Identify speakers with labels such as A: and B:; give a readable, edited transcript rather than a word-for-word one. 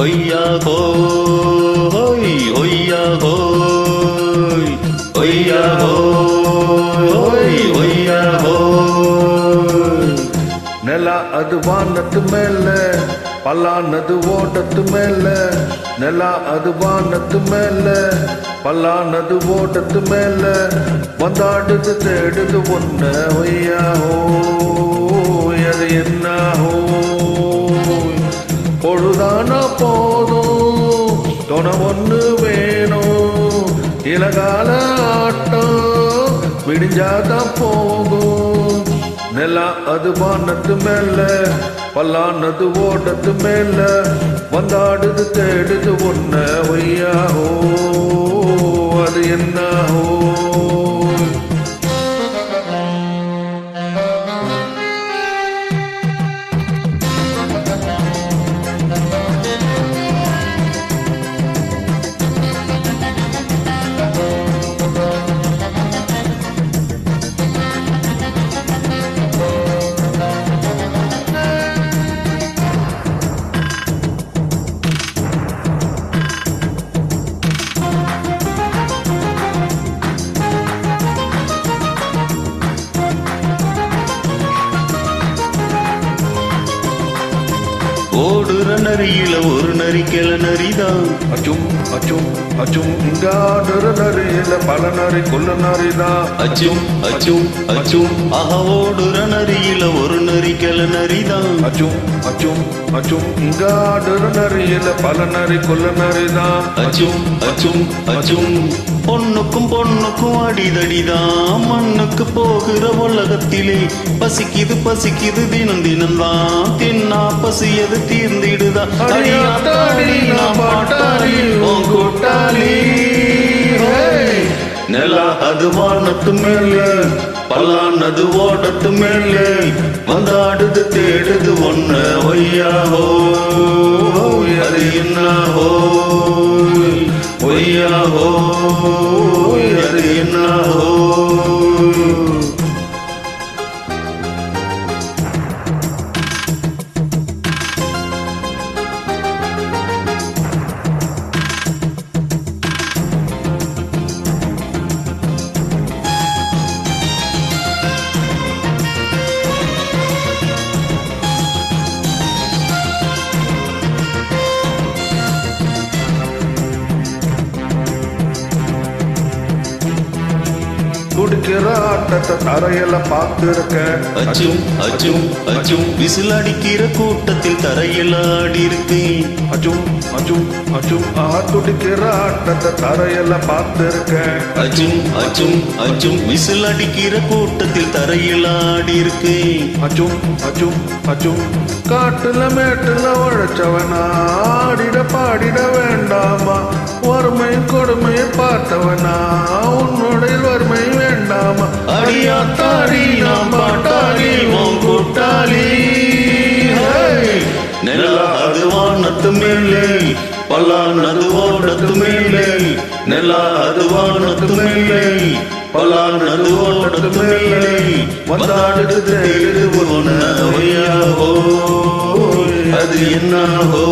A: Oya hoy, oya hoy, oya hoy, oya hoy.
B: Nella adu vaanattu mele, pallanadu odattu mele. Nella adu vaanattu mele, pallanadu odattu mele. Vandaadudhu thedudhu onna oya hoy, adu enna hoy. பொழுதானா போதும் துணை ஒன்று வேணும், இலகால ஆட்டம் விடிஞ்சாதான் போகும். நிலா அது வானத்து மேல, பல்லானது ஓடத்து மேல. வந்தாடுது தேடுது ஒன்ன ஒய்யாஹோ, அது என்னாஹோ.
A: ஓடுற நரியில ஒரு நரி கிள நரிதான்.
B: அச்சும் அச்சும் அச்சும் இங்க ஆடுற நரியில பல நரி கொல்ல நரிதான்.
A: அச்சும் அச்சும் அச்சும் ஆஹா ஓடுற நரியில ஒரு நரி கிள நரிதான்.
B: அச்சும் அச்சும் அச்சும் இங்க ஆடுற நரியில பல நரி கொல்ல நரிதான்.
A: அச்சும் அச்சும் அச்சும் பொண்ணுக்கும் பொண்ணுக்கும் அடிதடிதான். மண்ணுக்கு போகிற உலகத்திலே பசிக்குது பசிக்குது தினம் தினம்தான். தின்னா பசியது தீர்ந்திடுதா.
B: அடியாத்தாடி நான் பாட்டாளி உன் கூட்டாளி.
A: நிலா அது வானத்து மேலே, பல்லானது ஓடத்து மேலே. வந்தாடுது தேடுது ஒன்ன ஒய்யாஹோ, அது என்னாஹோ, ஒய்யாஹோ, அது என்னாஹோ.
B: துடிக்கிற ஆட்டத்தை தரையில பார்த்திருக்கேன்.
A: அச்சும் அச்சும் அச்சும் விசில் அடிக்கிற கூட்டத்தில் தரையில் ஆடி இருக்கேன்.
B: அச்சும் அச்சும் அச்சும் துடிக்கிற ஆட்டத்தை தரையில பார்த்திருக்கேன்.
A: அச்சும் அச்சும் அச்சும் விசில் அடிக்கிற கூட்டத்தில் தரையில் ஆடி இருக்கேன்.
B: அச்சும் அச்சும் அச்சும் காட்டுல மேட்டுல உழைச்சவனா ஆடிட பாடிட வேண்டாமா. வறுமை கொடுமையை பார்த்தவனா உன்னுடைய வறுமை வேண்டாமா.
A: அடியாத்தாடி நாம் பாட்டாளி உன் கூட்டாளி. நிலா அது வானத்து மேலே, பல்லானது ஓடத்து மேலே. நிலா அது வானத்து மேலே, பல்லானது ஓடத்து மேலே. வந்தாடுது தேடுது ஒன்ன ஒய்யாஹோ, அது என்னாஹோ.